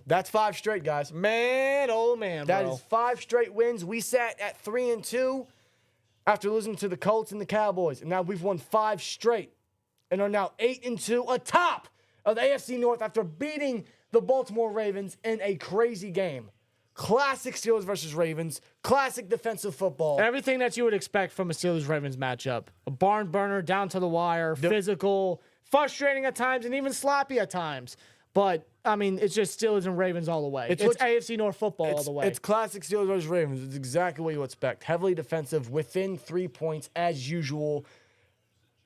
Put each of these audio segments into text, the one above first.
That's 5 straight, guys. Man, oh man, That bro. is 5 straight wins. We sat at 3-2 after losing to the Colts and the Cowboys. And now we've won 5 straight and are now 8-2 atop of the AFC North after beating the Baltimore Ravens in a crazy game. Classic Steelers versus Ravens. Classic defensive football. Everything that you would expect from a Steelers-Ravens matchup. A barn burner, down to the wire, physical, frustrating at times, and even sloppy at times. But, I mean, it's just Steelers and Ravens all the way. It's AFC North football all the way. It's classic Steelers versus Ravens. It's exactly what you expect. Heavily defensive, within 3 points as usual.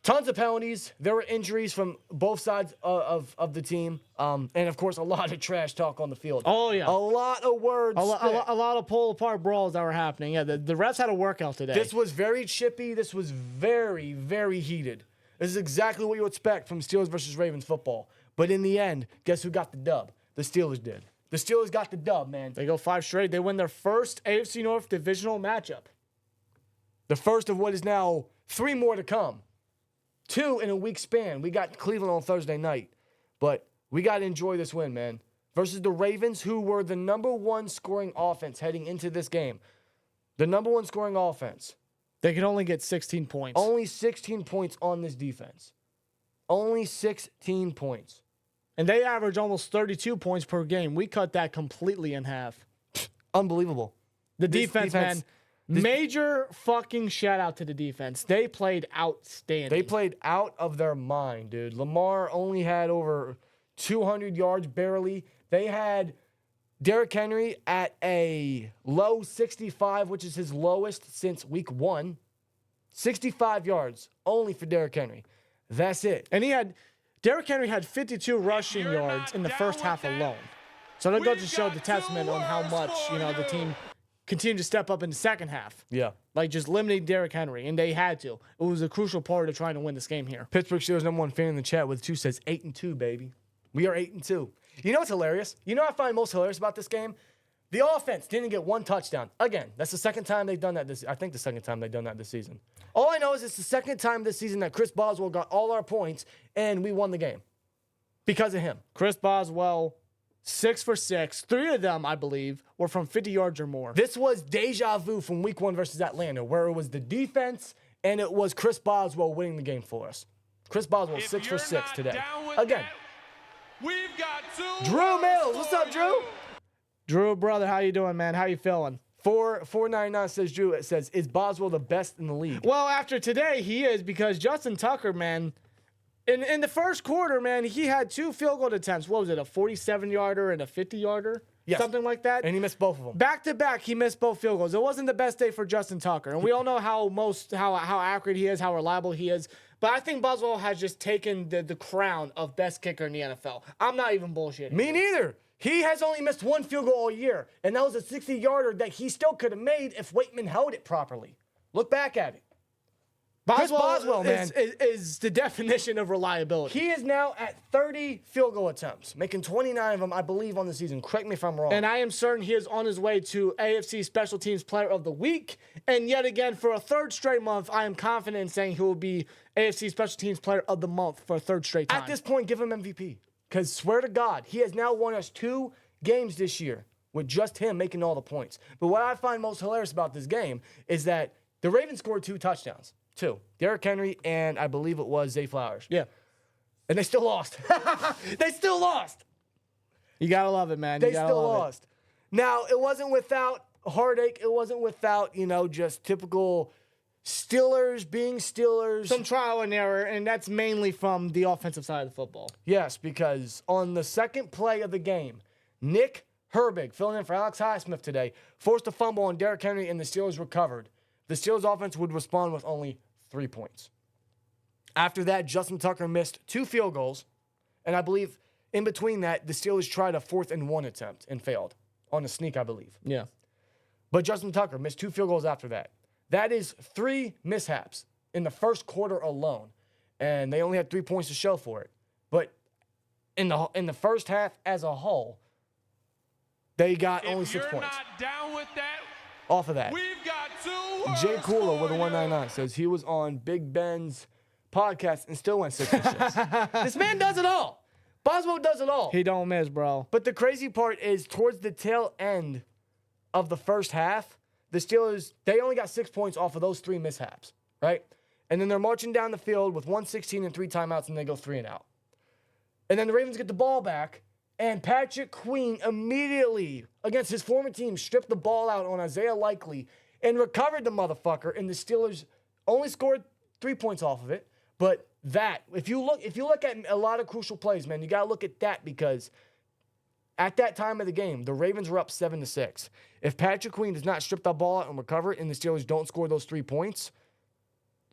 Tons of penalties. There were injuries from both sides of the team. And, of course, a lot of trash talk on the field. Oh, yeah. A lot of words. A lot of pull-apart brawls that were happening. Yeah, the refs had a workout today. This was very chippy. This was very, very heated. This is exactly what you expect from Steelers versus Ravens football. But in the end, guess who got the dub? The Steelers did. The Steelers got the dub, man. They go 5 straight. They win their first AFC North divisional matchup. The first of what is now 3 more to come. 2 in a week span. We got Cleveland on Thursday night. But we got to enjoy this win, man. Versus the Ravens, who were the #1 scoring offense heading into this game. The #1 scoring offense. They could only get 16 points. Only 16 points on this defense. Only 16 points. And they average almost 32 points per game. We cut that completely in half. Unbelievable. The defense, man. Major fucking shout out to the defense. They played outstanding. They played out of their mind, dude. Lamar only had over 200 yards, barely. They had Derrick Henry at a low 65, which is his lowest since week 1. 65 yards only for Derrick Henry. That's it. And Derrick Henry had 52 rushing yards in the first half alone. So that goes to show the testament on how much, the team continued to step up in the second half. Yeah. Like just limiting Derrick Henry, and they had to. It was a crucial part of trying to win this game here. Pittsburgh Steelers #1 fan in the chat with 2 says 8-2, baby. We are 8-2. You know what's hilarious? You know what I find most hilarious about this game? The offense didn't get 1 touchdown. Again, that's the second time they've done that I think the second time they've done that this season. All I know is it's the second time this season that Chris Boswell got all our points and we won the game. Because of him. Chris Boswell, 6 for 6. 3 of them, I believe, were from 50 yards or more. This was deja vu from week 1 versus Atlanta, where it was the defense and it was Chris Boswell winning the game for us. Chris Boswell, 6 for 6 today. Again. We've got 2. Drew Mills. What's up, Drew? Drew, brother, how you doing, man? How you feeling? 499 says Drew. It says, is Boswell the best in the league? Well, after today, he is, because Justin Tucker, man, in the first quarter, man, he had 2 field goal attempts. What was it, a 47-yarder and a 50-yarder? Yes. Something like that. And he missed both of them. Back to back, he missed both field goals. It wasn't the best day for Justin Tucker, and we all know how accurate he is, how reliable he is. But I think Boswell has just taken the crown of best kicker in the NFL. I'm not even bullshitting. Me neither. He has only missed 1 field goal all year, and that was a 60-yarder that he still could have made if Waitman held it properly. Look back at it. Boswell, man, is the definition of reliability. He is now at 30 field goal attempts, making 29 of them, I believe, on the season. Correct me if I'm wrong. And I am certain he is on his way to AFC Special Teams Player of the Week. And yet again, for a 3rd straight month, I am confident in saying he will be AFC Special Teams Player of the Month for a 3rd straight time. At this point, give him MVP. Because swear to God, he has now won us 2 games this year with just him making all the points. But what I find most hilarious about this game is that the Ravens scored 2 touchdowns. 2. Derrick Henry and I believe it was Zay Flowers. Yeah. And they still lost. They still lost. You got to love it, man. They still lost. Now, it wasn't without heartache. It wasn't without, just typical Steelers being Steelers. Some trial and error, and that's mainly from the offensive side of the football. Yes, because on the second play of the game, Nick Herbig, filling in for Alex Highsmith today, forced a fumble on Derrick Henry, and the Steelers recovered. The Steelers offense would respond with only 3 points. After that, Justin Tucker missed 2 field goals, and I believe in between that, the Steelers tried a 4th and 1 attempt and failed on a sneak, I believe. Yeah. But Justin Tucker missed 2 field goals after that. That is 3 mishaps in the first quarter alone, and they only had 3 points to show for it. But in the first half as a whole, they got only 6 points. If you're not down with that, off of that. we've got 2 Jay Cooler with a 199 says he was on Big Ben's podcast and still went 6 for 6. This man does it all. Boswell does it all. He don't miss, bro. But the crazy part is towards the tail end of the first half, the Steelers, they only got 6 points off of those 3 mishaps, right? And then they're marching down the field with 1:16 and 3 timeouts, and they go 3 and out. And then the Ravens get the ball back, and Patrick Queen immediately, against his former team, stripped the ball out on Isaiah Likely and recovered the motherfucker, and the Steelers only scored 3 points off of it. But that, if you look at a lot of crucial plays, man, you got to look at that because at that time of the game, the Ravens were up 7-6. If Patrick Queen does not strip that ball out and recover it, and the Steelers don't score those 3 points,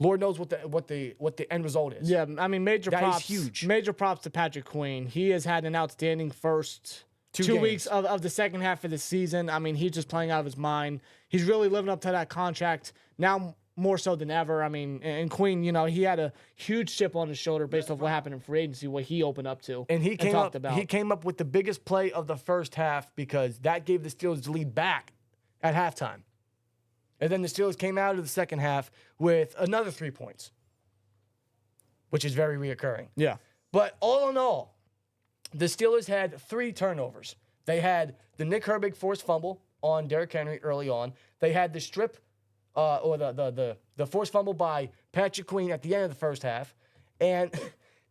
Lord knows what the end result is. Yeah, I mean, major That is props. huge. Major props to Patrick Queen. He has had an outstanding first two weeks of the second half of the season. I mean, he's just playing out of his mind. He's really living up to that contract now more so than ever. I mean, and Queen, you know, he had a huge chip on his shoulder based off what happened in free agency, what he opened up to, And he came talked up. about. He came up with the biggest play of the first half because that gave the Steelers the lead back at halftime. And then the Steelers came out of the second half with another 3 points, which is very reoccurring. Yeah. But all in all, the Steelers had 3 turnovers. They had the Nick Herbig forced fumble on Derrick Henry early on. They had the strip or the forced fumble by Patrick Queen at the end of the first half. And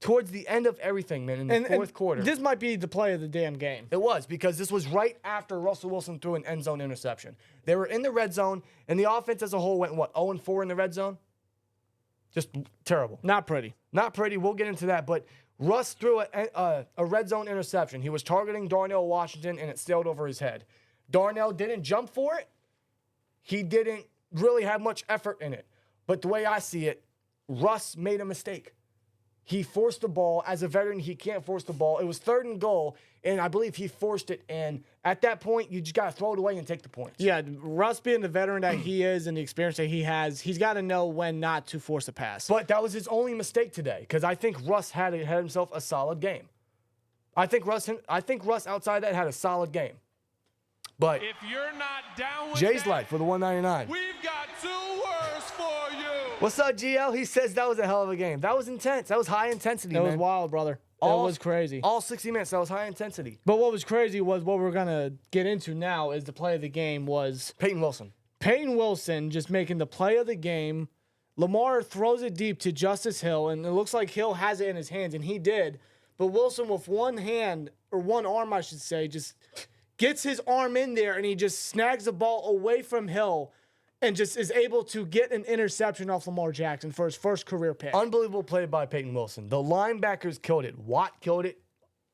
towards the end of everything, man, in the fourth quarter. This might be the play of the damn game. It was, because this was right after Russell Wilson threw an end zone interception. They were in the red zone, and the offense as a whole went, 0-4 in the red zone? Just terrible. Not pretty. Not pretty. We'll get into that. But Russ threw a red zone interception. He was targeting Darnell Washington, and it sailed over his head. Darnell didn't jump for it. He didn't really have much effort in it. But the way I see it, Russ made a mistake. He forced the ball. As a veteran, he can't force the ball. It was 3rd and goal, and I believe he forced it. And at that point, you just got to throw it away and take the points. Yeah, Russ being the veteran that he is and the experience that he has, he's got to know when not to force a pass. But that was his only mistake today, because I think Russ had himself a solid game. I think Russ outside that had a solid game. But If you're not down with Jay's that, light for the 199. we've got 2 words for you. What's up, GL? He says that was a hell of a game. That was intense. That was high intensity, It man. was wild, brother. It was crazy. All 60 minutes, that was high intensity. But what was crazy was what we're going to get into now is the play of the game was Peyton Wilson. Peyton Wilson just making the play of the game. Lamar throws it deep to Justice Hill, and it looks like Hill has it in his hands, and he did. But Wilson with one hand, or one arm, I should say, just gets his arm in there, and he just snags the ball away from Hill and just is able to get an interception off Lamar Jackson for his first career pick. Unbelievable play by Peyton Wilson. The linebackers killed it. Watt killed it.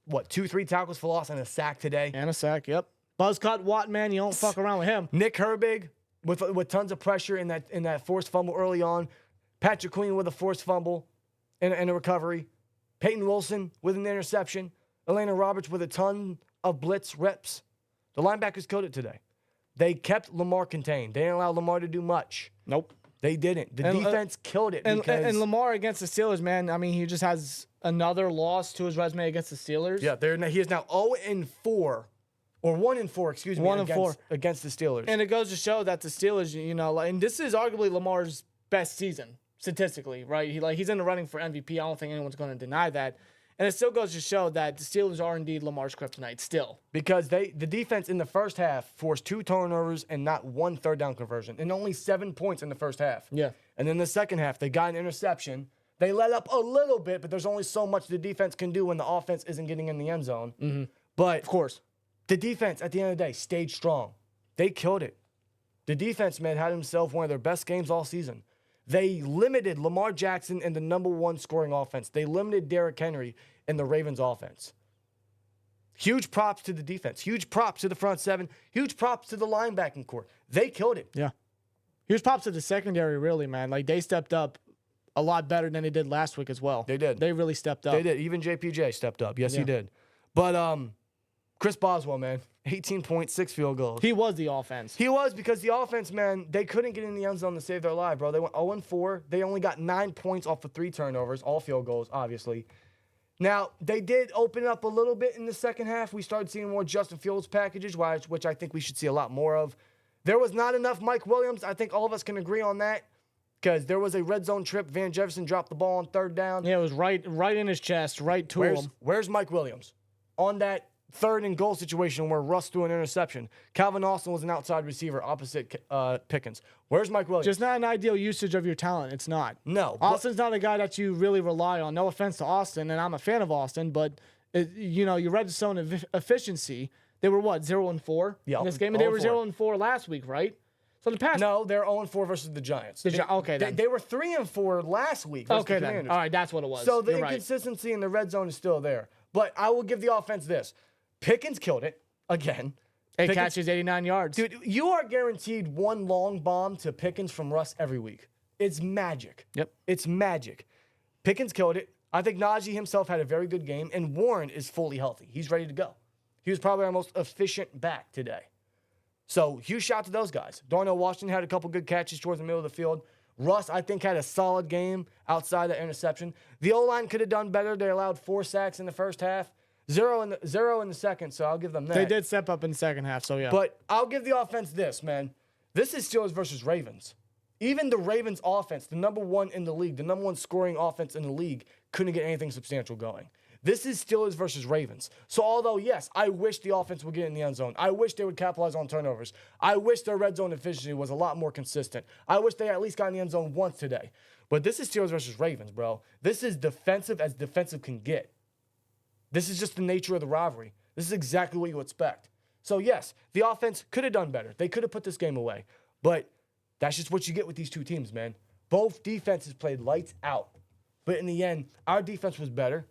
2-3 tackles for loss and a sack today. And a sack, yep. Buzz cut Watt, man, you don't fuck around with him. Nick Herbig with tons of pressure in that forced fumble early on. Patrick Queen with a forced fumble and a recovery. Peyton Wilson with an interception. Elena Roberts with a ton of blitz reps. The linebackers killed it today. They kept Lamar contained. They didn't allow Lamar to do much. Nope. They didn't. The defense killed it. And because Lamar against the Steelers, man, I mean, he just has another loss to his resume against the Steelers. yeah, he is now 0-4, or 1-4, excuse me, 1-4 against the Steelers. And it goes to show that the Steelers, you know, and this is arguably Lamar's best season statistically, right? He's in the running for MVP. I don't think anyone's going to deny that. And it still goes to show that the Steelers are indeed Lamar's kryptonite still. Because the defense in the first half forced 2 turnovers and not 1 third down conversion, and only 7 points in the first half. Yeah. And then the second half, they got an interception. They let up a little bit, but there's only so much the defense can do when the offense isn't getting in the end zone. Mm-hmm. But Of course. the defense, at the end of the day, stayed strong. They killed it. The defense, man, had himself one of their best games all season. They limited Lamar Jackson in the number 1 scoring offense. They limited Derrick Henry in the Ravens offense. Huge props to the defense. Huge props to the front 7. Huge props to the linebacking core. They killed it. Yeah. Here's props to the secondary, really, man. Like, they stepped up a lot better than they did last week as well. They did. They really stepped up. They did. Even JPJ stepped up. Yes, he Yeah. did. But Chris Boswell, man, 18.6 field goals. He was the offense. He was, because the offense, man, they couldn't get in the end zone to save their life, bro. They went 0-4. They only got 9 points off of 3 turnovers, all field goals, obviously. Now, they did open up a little bit in the second half. We started seeing more Justin Fields packages, which I think we should see a lot more of. There was not enough Mike Williams. I think all of us can agree on that. because there was a red zone trip. Van Jefferson dropped the ball on third down. Yeah, it was right in his chest, right to him. Where's Mike Williams? On that 3rd and goal situation where Russ threw an interception. Calvin Austin was an outside receiver opposite Pickens. Where's Mike Williams? Just not an ideal usage of your talent. It's not. No. Austin's not a guy that you really rely on. No offense to Austin, and I'm a fan of Austin, but your red zone efficiency, they were what, 0-4 in this game? And they were 0-4 last week, right? So the past. No, they're 0-4 versus the Giants. They were 3-4 last week versus the Commanders. Then. All right, that's what it was. So the inconsistency in the red zone is still there. But I will give the offense this. Pickens killed it again. 8 catches, 89 yards. Dude, you are guaranteed one long bomb to Pickens from Russ every week. It's magic. Yep. It's magic. Pickens killed it. I think Najee himself had a very good game, and Warren is fully healthy. He's ready to go. He was probably our most efficient back today. So, huge shout to those guys. Darnell Washington had a couple good catches towards the middle of the field. Russ, I think, had a solid game outside the interception. The O-line could have done better. They allowed 4 sacks in the first half. 0 in the second, so I'll give them that. They did step up in the second half, so yeah. But I'll give the offense this, man. This is Steelers versus Ravens. Even the Ravens offense, the number 1 in the league, the number 1 scoring offense in the league, couldn't get anything substantial going. This is Steelers versus Ravens. So although, yes, I wish the offense would get in the end zone. I wish they would capitalize on turnovers. I wish their red zone efficiency was a lot more consistent. I wish they at least got in the end zone once today. But this is Steelers versus Ravens, bro. This is defensive as defensive can get. This is just the nature of the rivalry. This is exactly what you expect. So, yes, the offense could have done better. They could have put this game away. But that's just what you get with these two teams, man. Both defenses played lights out. But in the end, our defense was better,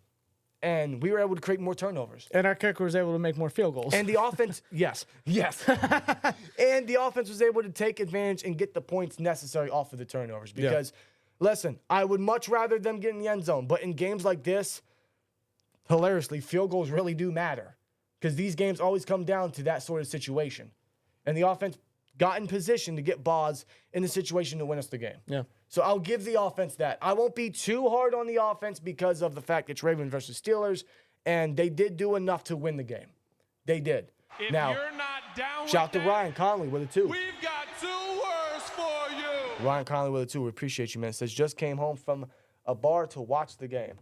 and we were able to create more turnovers. And our kicker was able to make more field goals. And the offense, yes. And the offense was able to take advantage and get the points necessary off of the turnovers. Because, listen, I would much rather them get in the end zone. But in games like this, hilariously, field goals really do matter because these games always come down to that sort of situation. And the offense got in position to get Boz in the situation to win us the game. Yeah. So I'll give the offense that. I won't be too hard on the offense because of the fact it's Ravens versus Steelers, and they did do enough to win the game. They did. If now, you're not down shout with to Ryan Conley with a 2. We've got 2 words for you. Ryan Conley with a 2. We appreciate you, man. It says, just came home from a bar to watch the game.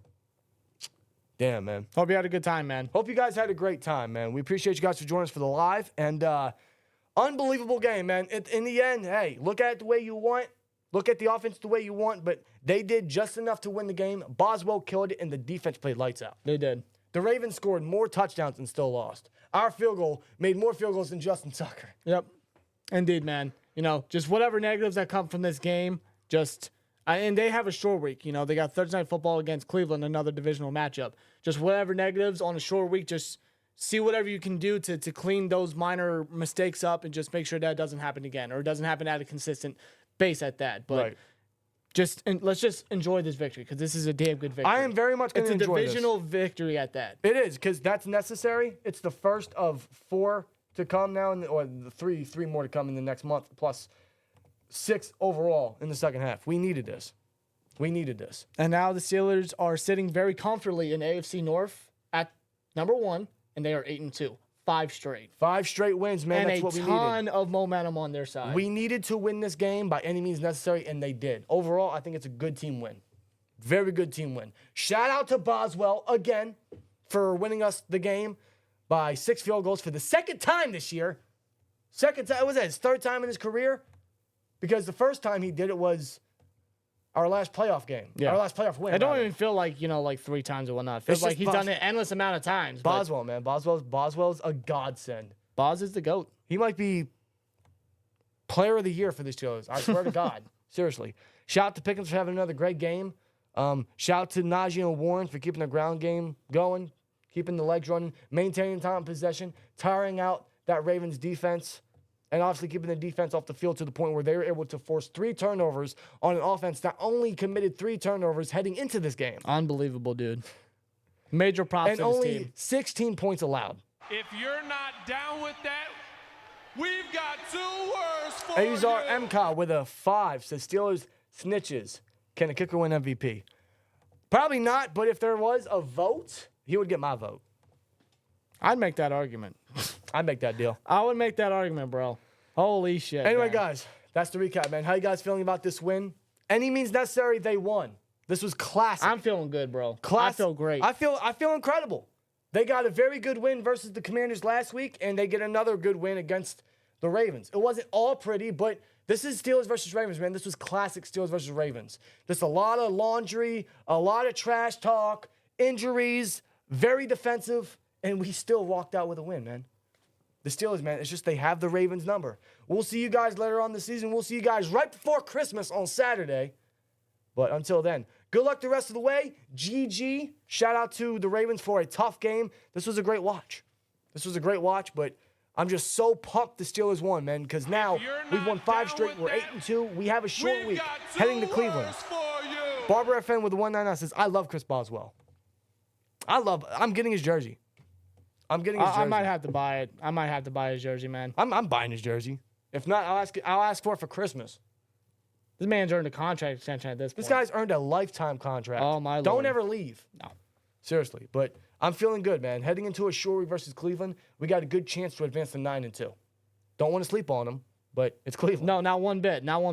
Damn, man. Hope you had a good time, man. Hope you guys had a great time, man. We appreciate you guys for joining us for the live. And unbelievable game, man. In the end, hey, look at it the way you want. Look at the offense the way you want. But they did just enough to win the game. Boswell killed it, and the defense played lights out. They did. The Ravens scored more touchdowns and still lost. Our field goal made more field goals than Justin Tucker. Yep. Indeed, man. Just whatever negatives that come from this game, and they have a short week. They got Thursday Night Football against Cleveland, another divisional matchup. Just whatever negatives on a short week, just see whatever you can do to clean those minor mistakes up and just make sure that doesn't happen again or it doesn't happen at a consistent base at that. But let's just enjoy this victory because this is a damn good victory. I am very much going to enjoy this. It's a divisional victory at that. It is because that's necessary. It's the first of 4 to come now, or the three more to come in the next month, plus 6 overall in the second half. We needed this. And now the Steelers are sitting very comfortably in AFC North at number 1, and they are 8-2. 5 straight. 5 straight wins, man. That's what we needed. And a ton of momentum on their side. We needed to win this game by any means necessary, and they did. Overall, I think it's a good team win. Very good team win. Shout out to Boswell again for winning us the game by 6 field goals for the second time this year. Second time. Was that his 3rd time in his career? Because the first time he did it was our last playoff game. Yeah. Our last playoff win. I don't even feel like, like 3 times or whatnot. It feels like he's done it endless amount of times. Boswell, man. Boswell's a godsend. Boz is the GOAT. He might be player of the year for the Steelers. I swear to God. Seriously. Shout out to Pickens for having another great game. Shout out to Najee and Warren for keeping the ground game going, keeping the legs running, maintaining time in possession, tiring out that Ravens defense, and obviously keeping the defense off the field to the point where they were able to force 3 turnovers on an offense that only committed 3 turnovers heading into this game. Unbelievable, dude. Major props to this team. And only 16 points allowed. If you're not down with that, we've got 2 words for you. Azar MK with a 5 says Steelers snitches. Can a kicker win MVP? Probably not, but if there was a vote, he would get my vote. I'd make that argument. I'd make that deal. I would make that argument, bro. Holy shit. Anyway, man. guys, that's the recap, man. How you guys feeling about this win? any means necessary, they won. This was classic. I'm feeling good, bro. Classic. I feel great. I feel incredible. They got a very good win versus the Commanders last week, and they get another good win against the Ravens. It wasn't all pretty, but this is Steelers versus Ravens, man. This was classic Steelers versus Ravens. Just a lot of laundry, a lot of trash talk, injuries, very defensive, and we still walked out with a win, man. The Steelers, man, it's just they have the Ravens number. We'll see you guys later on the season. We'll see you guys right before Christmas on Saturday. But until then, good luck the rest of the way. GG. Shout out to the Ravens for a tough game. This was a great watch. But I'm just so pumped the Steelers won, man, because now we've won 5 straight. We're 8-2. We have a short week heading to Cleveland. Barber FN with the 199 says, I love Chris Boswell. I'm getting his jersey. I might have to buy it. I might have to buy his jersey, man. I'm buying his jersey. If not, I'll ask for it for Christmas. This man's earned a contract extension at this point. This guy's earned a lifetime contract. Oh, my Lord. Don't ever leave. No. Seriously. But I'm feeling good, man. Heading into a short week versus Cleveland, we got a good chance to advance to 9-2. Don't want to sleep on them, but it's Cleveland. No, not one bit. No,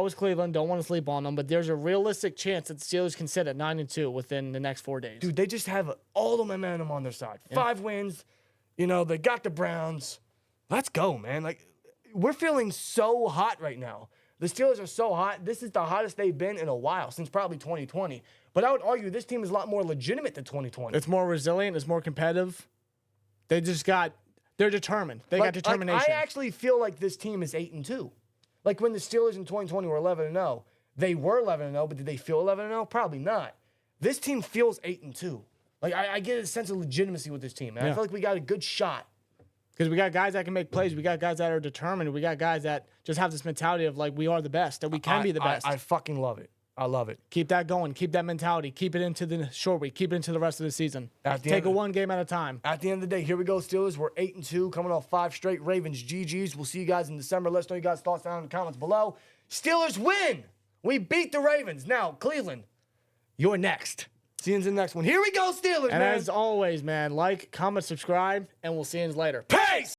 it's Cleveland. Don't want to sleep on them, but there's a realistic chance that the Steelers can sit at 9-2 within the next 4 days. Dude, they just have all the momentum on their side. Yeah. 5 wins. You know, they got the Browns. Let's go, man. Like, we're feeling so hot right now. The Steelers are so hot. This is the hottest they've been in a while, since probably 2020. But I would argue this team is a lot more legitimate than 2020. It's more resilient. It's more competitive. They're determined. They got determination. I actually feel like this team is 8-2. Like when the Steelers in 2020 were 11-0, they were 11-0, but did they feel 11-0? Probably not. This team feels 8-2. Like I get a sense of legitimacy with this team, man. Yeah. I feel like we got a good shot. Because we got guys that can make plays. We got guys that are determined. We got guys that just have this mentality of, like, we are the best, that we can be the best. I fucking love it. I love it. Keep that going. Keep that mentality. Keep it into the short week. Keep it into the rest of the season. Take it one game at a time. At the end of the day, here we go, Steelers. We're 8-2, coming off 5 straight. Ravens, GGs. We'll see you guys in December. Let us know your guys' thoughts down in the comments below. Steelers win. We beat the Ravens. Now, Cleveland, you're next. See you in the next one. Here we go, Steelers, and man. As always, man, like, comment, subscribe, and we'll see you later. Peace!